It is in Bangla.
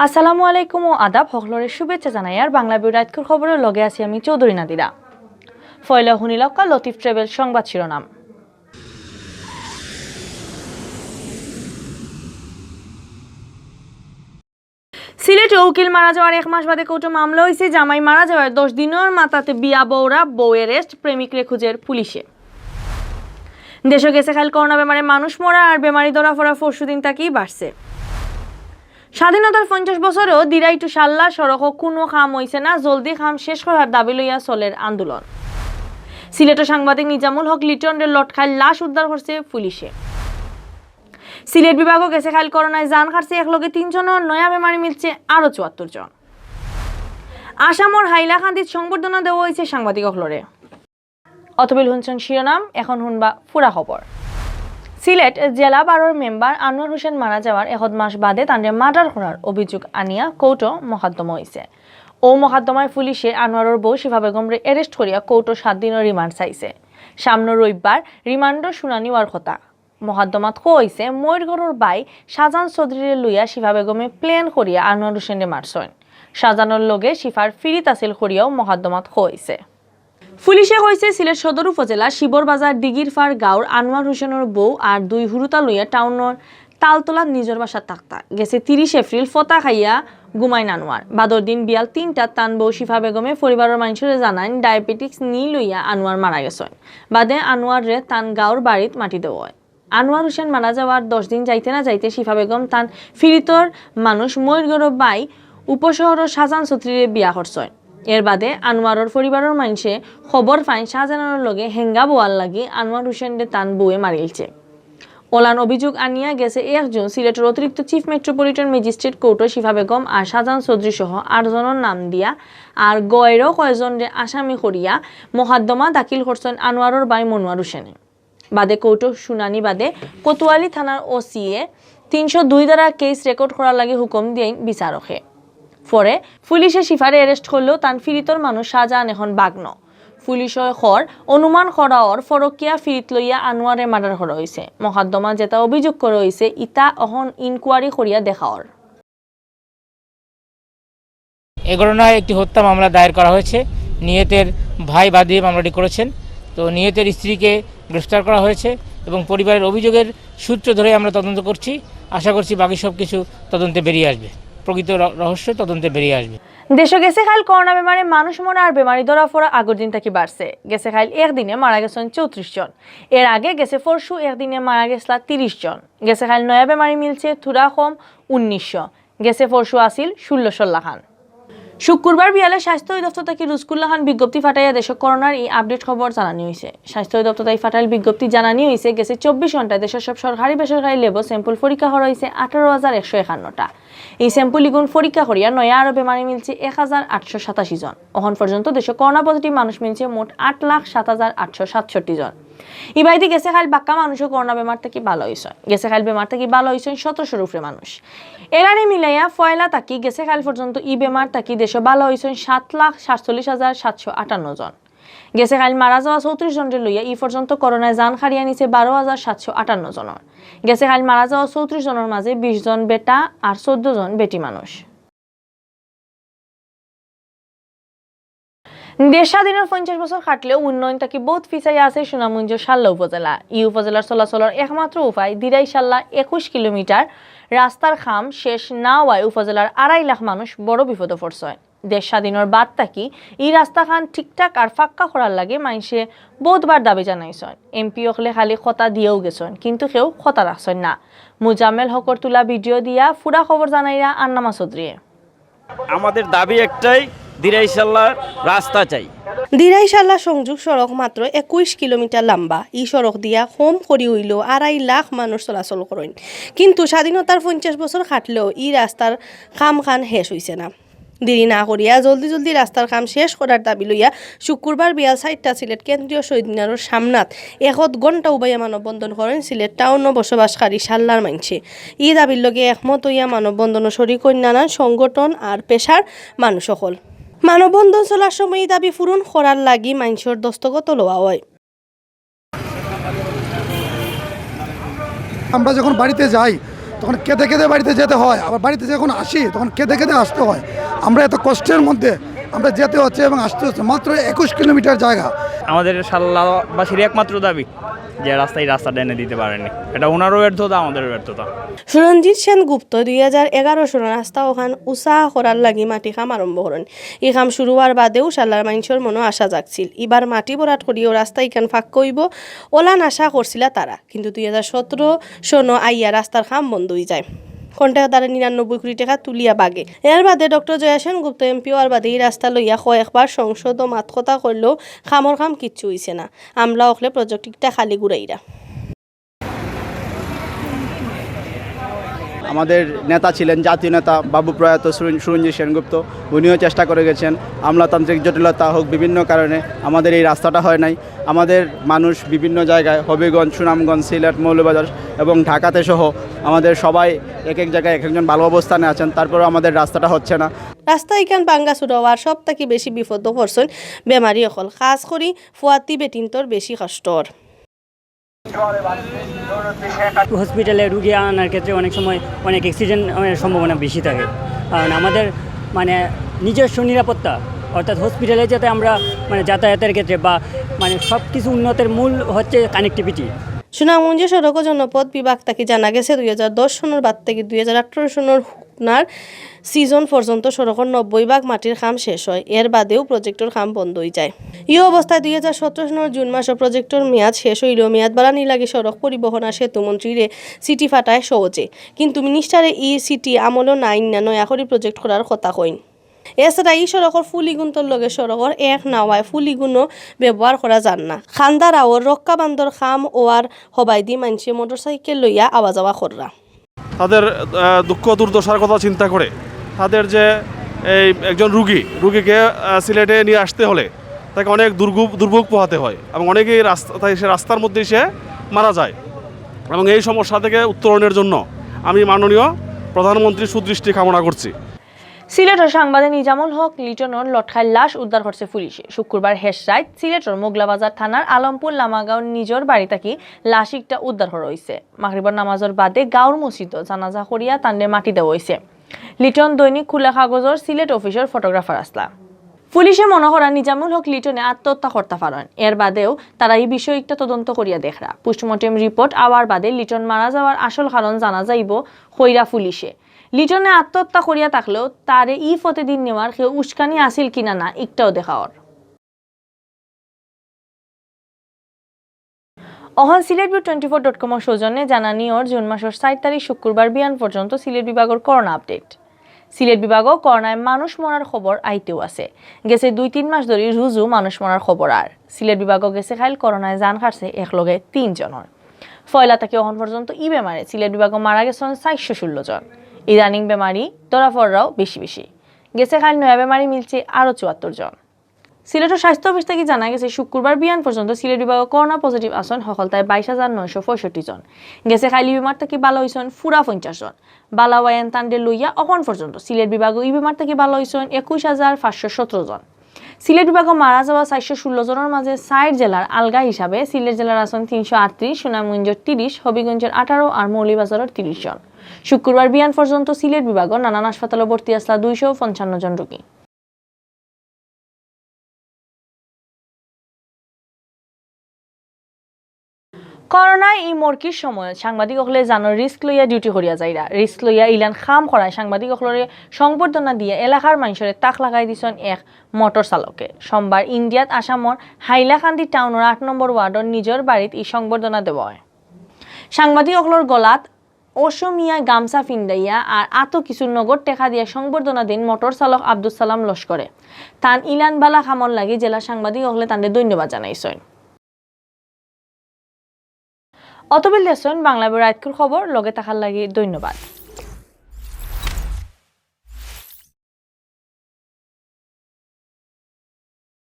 আসসালামু আলাইকুম ও আদাব হকলরের শুভেচ্ছা জানাই আর বাংলাভিউ রাতকুর খবরের লগে আছি আমি চৌধুরী নাদিরা। ফয়লা হুনিলক্কা লতিফ ট্রাভেল সংবাদ শিরোনাম। সিলেটে উকিল মারা যাওয়ার এক মাস বাদে কোর্টে মামলা হয়েছে। জামাই মারা যাওয়ার 10 দিনের মাথাতে বিয়া বউরা বউ এরেস্ট, প্রেমিকরে খুঁজের পুলিশে। দেশে গেছে খাল করোনা বেমারে মানুষ মরা আর বেমারি ধরা পড়া পরশুদিন তাকেই বাড়ছে। স্বাধীনতার 50 বছরেও দিরাই টু সাল্লা সড়ক কোনো খাম হইছে না, জলদি খাম শেষ করার দাবি লইয়া চলের আন্দোলন। সিলেটের সাংবাদিক নিজামুল হক লিটনের লটখাইল লাশ উদ্ধার করছে পুলিশে। সিলেট বিভাগও গেছে খাইল করোনায় জান খাটছে একলগে 3 জনের, নয়া বেমারি মিলছে আরো 74 জন। আসামর হাইলাকান্দিত সংবর্ধনা দেওয়া হয়েছে সাংবাদিক হলরে। অতবিল হুনছেন শিরোনাম, এখন হুনবা পুরা খবর। সিলেট জেলা বারোর মেম্বার আনোয়ার হোসেন মারা যাওয়ার 1 মাস বাদে তাঁদের মার্ডার করার অভিযোগ আনিয়া কোর্টও মকদ্দমা হয়েছে। ও মকদ্দমায় পুলিশে আনোয়ারের বউ শিফা বেগমরে এরেস্ট করিয়া কোর্টও 7 দিনের রিমান্ড চাইছে। সামনে রবিবার রিমান্ডের শুনানি হওয়ার কথা। মকদ্দমাত হইছে ময়ূরগড়ের বাই শাহজান চৌধুরীরে লইয়া শিফা বেগমে প্লেন করিয়া আনোয়ার হোসেনে মারছেন। শাহজানের লগে শিফার ফিরিত আসিল করিয়াও মকদ্দমাত হইছে। পুলিশে কইছে সিলেট সদর উপজেলা শিবরবাজার দিগিরফার গাঁওর আনোয়ার হোসেনের বউ আর 2 হুরুতা লইয়া টাউনের তালতলার নিজের বাসা থাকতা। গেছে 30 এপ্রিল ফতা খাইয়া ঘুমাইন আনোয়ার। বাদর দিন বিয়াল 3টা তান বউ শিফা বেগমে পরিবারের মানুষের জানান ডায়াবেটিক্স নি লইয়া আনোয়ার মারা গেছেন। বাদে আনোয়ার রে তান গাঁওর বাড়িত মাটি দেওয়া হয়। আনোয়ার হোসেন মারা যাওয়ার 10 দিন যাইতে না যাইতে শিফা বেগম তান ফিরিতর মানুষ ময়ূরগড় বাই উপশহরের শাহজান চৌধুরীরে বিয়া করছেন। এর বাদে আনোয়ারের পরিবারের মানুষে খবর পায় শাহজাহানের লগে হেঙ্গা বোয়ার লাগি আনোয়ার হোসেনরে তান বউয়ে মারিলছে। ওলান অভিযোগ আনিয়া গেছে 1 জুন সিলেটের অতিরিক্ত চিফ মেট্রোপলিটন ম্যাজিস্ট্রেট কোর্টে শিফা বেগম আর শাহজাহান চৌধুরী সহ 8 জনের নাম দিয়া আর গয়েরও কয়েকজনরে আসামি করিয়া মকদ্দমা দাখিল করছেন আনোয়ারের বাই মনোয়ার হোসেনে। বাদে কোর্টে শুনানি বাদে কোতোয়ালি থানার ওসিএ 302 দ্বারা কেস রেকর্ড করার লাগে হুকুম দিয়ে বিচারকে। পরে পুলিশে শিফারে এরেস্ট করলেও তান ফিরিতর মানুষ শাহজাহান এখন বাগ্ন। পুলিশের খর অনুমান করা ওর ফরকিয়া ফিরিত লইয়া আনোয়ারে মার্ডার করা হয়েছে। মকদ্দমা যেটা অভিযোগ করা হয়েছে ইতা অহন ইনকোয়ারি করিয়া দেখা ওর। এ ঘটনায় একটি হত্যা মামলা দায়ের করা হয়েছে। নিহতের ভাই বাদী মামলাটি করেছেন। তো নিহতের স্ত্রীকে গ্রেফতার করা হয়েছে এবং পরিবারের অভিযোগের সূত্র ধরে আমরা তদন্ত করছি। আশা করছি বাকি সব কিছু তদন্তে বেরিয়ে আসবে, প্রকৃত রহস্য তদন্তে বেরিয়ে আসবে। দেশে গেছে খাইল করোনা বেমারে মানুষ মরা আর বেমারি ধরা পড়া আগের দিন থেকে বাড়ছে। গেছে খাইল একদিনে মারা গেছেন 34 জন। এর আগে গেছে পরশু একদিনে মারা গেছলা 30 জন। গেছে খাইল নয়া বেমারি মিলছে থুরা কম 1900। গেছে পরশু আসিল 1600 খান। শুক্রবার বিয়ালে স্বাস্থ্য অধিদপ্তর থেকে রুজকুল্লাহ খান বিজ্ঞপ্তি ফাটাইয়া দেশে করোনার এই আপডেট খবর জানানি হয়েছে। স্বাস্থ্য অধিদপ্তর তাই ফাটাইল বিজ্ঞপ্তি জানানি হয়েছে গেছে 24 ঘন্টায় দেশের সব সরকারি বেসরকারি লেবো স্যাম্পল পরীক্ষা করা হয়েছে 18,151টা। এই স্যাম্পল ইগুণ পরীক্ষা করিয়া নয়া আরো বেমারি মিলছে 1,887 জন। এখন পর্যন্ত দেশে করোনা পজিটিভ মানুষ মিলছে মোট 8,07,867 জন। ইবাইতে গেছে খাইল বাক্কা মানুষও করোনা বেমার থেকে ভালো হয়েছে। গেছে খাইল বেমার থেকে ভালো হয়েছেন 1700 উপরে মানুষ। এরানি মিলাইয়া ফয়লা তাকি গেছে খাইল পর্যন্ত ই বেমার তাকি দেশে ভালো হয়েছেন 7,47,758 জন। গেছে খাইল মারা যাওয়া 34 জনের লইয়া ই পর্যন্ত করোনায় জান হারিয়া নিছে 12,758 জনের। গেছে খাইল মারা যাওয়া 34 জনের মাঝে 20 জন বেটা আর 14 জন বেটি মানুষ। দেশ স্বাধীনের 50 বছর কাটলেও উন্নয়ন তাকে বহুত পিছাইয়া আছে সুনামগঞ্জ সাল্লা উপজেলা। এই উপজেলার চলাচলের একমাত্র উপায় দিরাই সাল্লা 21 কিলোমিটার রাস্তার খাম শেষ না হওয়ায় উপজেলার 2.5 লাখ মানুষ বড় বিপদে পড়ছে। দেশ স্বাধীনের বাদ তাকি এই রাস্তা খান ঠিকঠাক আর ফাক্কা করার লাগে মানুষে বহুতবার দাবি জানাইছেন। এমপি হলে খালি খতা দিয়েও গেছেন, কিন্তু কেউ খতা রাখছেন না। মুজাম্মেল হকর তুলা ভিডিও দিয়া পুরা খবর জানাইয়া আন্নামা চৌধুরী। আমাদের দাবি একটাই, দিরাইশাল্লার রাস্তা চাই। দিরাইশাল্লা সংযোগ সড়ক মাত্র 21 কিলোমিটার লম্বা। এই সড়ক দিয়া কম করি হইল 2.5 লাখ মানুষ চলাচল করেন, কিন্তু স্বাধীনতার 50 বছর কাটলেও এই রাস্তার কাম খান শেষ হয়েছে না। দেরি না করিয়া জলদি রাস্তার কাম শেষ করার দাবি লইয়া শুক্রবার বিয়াল 4টা সিলেট কেন্দ্রীয় শহীদ মিনারের সামনাত 1 ঘণ্টা উবাইয়া মানববন্ধন করেন সিলেট টাউন বসবাসকারী সাল্লার মানছে। এই দাবির লগে একমত হইয়া মানববন্ধন শরিক নানান সংগঠন আর পেশার মানুষ সকল। মানববন্ধন চলার সময় এই দাবি পূরণ করার লাগি মানুষের দস্তখত লওয়া হয়। আমরা যখন বাড়িতে যাই তখন কেঁদে কেঁদে বাড়িতে যেতে হয়, আবার বাড়িতে যখন আসি তখন কেঁদে কেঁদে আসতে হয়। আমরা এত কষ্টের মধ্যে আমরা যেতে হচ্ছে এবং আসতে হচ্ছে, মাত্র 21 কিলোমিটার জায়গা। আমাদের শাল্লাবাসীর একমাত্র দাবি যে রাস্তাটা এনে দিতে পারেনি, এটা ওনারও ব্যর্থতা, আমাদেরও ব্যর্থতা। সুরঞ্জিত সেনগুপ্ত 2011 সনে রাস্তা ওখান উৎসাহ করার লাগি মাটি কাম আরম্ভ করেন। এই কাম শুরু হওয়ার বাদেও শালার মানুষের মনে আশা জাগছিল এবার মাটি ভরাট করিও রাস্তা ইখান ফাঁক কইব ওলান আশা করছিল তারা, কিন্তু 2017 সন আইয়া রাস্তার কাম বন্ধ হয়ে যায়। কন্ট্রাক্টরে 99 কোটি টাকা তুলিয়া বাগে। এর বাদে ডক্টর জয়া সেনগুপ্ত এমপি হওয়ার বাদে এই রাস্তা লইয়া কয়েকবার সংসদ ও মাত কথা করলেও কামর কাম কিচ্ছু হইছে না। আমলা হলে প্রজেক্টটা খালি ঘুরাইরা। আমাদের নেতা ছিলেন জাতীয় নেতা বাবু প্রয়াত সুরঞ্জিত সেনগুপ্ত, উনিও চেষ্টা করে গেছেন। আমলাতান্ত্রিক জটিলতা হোক, বিভিন্ন কারণে আমাদের এই রাস্তাটা হয় নাই। আমাদের মানুষ বিভিন্ন জায়গায় হবিগঞ্জ, সুনামগঞ্জ, সিলেট, মৌলভীবাজার এবং ঢাকাতে সহ আমাদের সবাই এক এক জায়গায় এক একজন ভালো অবস্থানে আছেন, তারপরেও আমাদের রাস্তাটা হচ্ছে না। রাস্তা ইখান বাঙ্গা শুরু হওয়ার সব থেকে বেশি বিপদ পড়ছেন বেমারি অকল, খাস করি ফুয়াতি বেটিনতর বেশি কষ্টর। হসপিটালে রুগী আনার ক্ষেত্রে অনেক সময় অনেক অ্যাক্সিডেন্ট সম্ভাবনা বেশি থাকে, কারণ আমাদের নিজস্ব নিরাপত্তা, অর্থাৎ হসপিটালে যাতে আমরা যাতায়াতের ক্ষেত্রে বা সব কিছু উন্নতের মূল হচ্ছে কানেক্টিভিটি। সুনামগঞ্জ সড়ক ও জনপথ বিভাগ থেকে জানা গেছে 2010 সনের বাদ থেকে 2018 সনের হুকনার সিজন পর্যন্ত সড়কের 90% মাটির কাম শেষ হয়। এর বাদেও প্রজেক্টর কাম বন্ধ হয়ে যায়। এই অবস্থায় 2017 সনের জুন মাসে প্রজেক্টর মেয়াদ শেষ হইলেও মেয়াদ বাড়ানি লাগে সড়ক পরিবহন আর সেতু মন্ত্রীরে সিটি ফাটায় সহজে, কিন্তু মিনিস্টারে এই সিটি আমলও নাই না নয়া করে প্রজেক্ট করার কথা কইন। এছাড়া এই সড়কের ফুলিগুন্তর লগে সড়কের এক নাওয়ায় ফুলিগুণও ব্যবহার করা যান না। খান্দার আওয়ার রক্ষা বান্ধর খাম ওয়ার হবাই দি মানুষে মোটরসাইকেল লইয়া আওয়া যাওয়া কররা। তাদের দুঃখ দুর্দশার কথা চিন্তা করে তাদের যে এই একজন রুগীকে সিলেটে নিয়ে আসতে হলে তাকে অনেক দুর্ভোগ পোহাতে হয় এবং অনেকেই রাস্তার মধ্যেই সে মারা যায়। এবং এই সমস্যা থেকে উত্তরণের জন্য আমি মাননীয় প্রধানমন্ত্রীর সুদৃষ্টি কামনা করছি। সিলেটের সাংবাদিক নিজামুল হক লিটনের লটখায় লাশ উদ্ধার করছে পুলিশে। শুক্রবার হেসরাইত সিলেটের মোগলাবাজার থানার আলমপুর লামাগাঁও নিজের বাড়ি থেকে লাশ একটা উদ্ধার করা হয়েছে। মাগরিবের নামাজের বাদে গাঁওর মসজিদ জানাজা করিয়া তান্ডে মাটি দেওয়া হয়েছে। লিটন দৈনিক খোলা কাগজের সিলেট অফিসের ফটোগ্রাফার আসলা। পুলিশে মনে করা নিজামুল হক লিটনে আত্মহত্যা করতে পারেন। এর বাদেও তারা এই বিষয়টা তদন্ত করিয়া দেখরা। পোস্টমর্টেম রিপোর্ট আওয়ার বাদে লিটন মারা যাওয়ার আসল কারণ জানা যাইব কইরা পুলিশে। লিটনে আত্মহত্যা করিয়া থাকলেও তারে ই ফতে দিন নেওয়ার কেউ উস্কানি আসিল কিনা না একটাও দেখাওয়ার। অহন সিলেটভিউ24.com সৌজন্যে জানানিওর জুন মাসের 7 তারিখ শুক্রবার বিয়ান পর্যন্ত সিলেট বিভাগের করোনা আপডেট। সিলেট বিভাগও করোনায় মানুষ মরার খবর আইতেও আছে। গেছে 2-3 মাস ধরে রুজু মানুষ মরার খবর। আর সিলেট বিভাগও গেছে খাইল করোনায় জান খাটছে একলগে 3 জনের। ফয়লা থেকে অহন পর্যন্ত ই বেমারে সিলেট বিভাগও মারা গেছেন 416 জন। ইদানিং বেমারি ধরাফররাও বেশি বেশি। গেছে খাইল নয়া বেমারি মিলছে আরও 74 জন। সিলেটের স্বাস্থ্য অফিস থেকে জানা গেছে শুক্রবার বিয়ান পর্যন্ত সিলেট বিভাগে করোনা পজিটিভ আসন সকলতায় 22,965 জন। গেছে খাইলি বিমার থেকে ভালো হয়েছেন পুরা 50 জন। বালাওয়ায়ান তান্ডে লইয়া অখন পর্যন্ত সিলেট বিভাগে এই বিমার থেকে ভালো হয়েছেন 21,517 জন। সিলেট বিভাগে মারা যাওয়া 416 জনের মাঝে 60 জেলার আলগা হিসাবে সিলেট জেলার আসন 338, সুনামগঞ্জের 30, হবিগঞ্জের 18 আর মৌলভীবাজারের 30 জন। শুক্রবার বিয়ান পর্যন্ত সিলেট বিভাগের নানান হাসপাতালে ভর্তি আসলা 255 জন রোগী। করোনায় এই মর্কির সময় সাংবাদিক হলে জানো রিস্ক লইয়া ডিউটি করিয়া যাইরা। রিস্ক লইয়া ইলান খাম করায় সাংবাদিক হলরে সংবর্ধনা দিয়ে এলাকার মানুষের তাক লাগাই দিছেন এক মোটর চালকে। সোমবার ইন্ডিয়াত আসামর হাইলাকান্দি টাউনের 8 নম্বর ওয়ার্ডর নিজের বাড়িত এই সংবর্ধনা দেওয়া হয়। সাংবাদিক হলর গলাত অসমিয়া গামছা ফিন্দাইয়া আর আত কিছু নগদ টেকা দিয়া সংবর্ধনা দিন মোটর চালক আব্দুল সালাম লস্করে। তান ইলান বালা খামর লাগি জেলা সাংবাদিক হলে তান্ডে ধন্যবাদ জানাইছেন। অতবেল লেসন বাংলাদেশের রাতকুর খবর লগে থাকার লাগি ধন্যবাদ।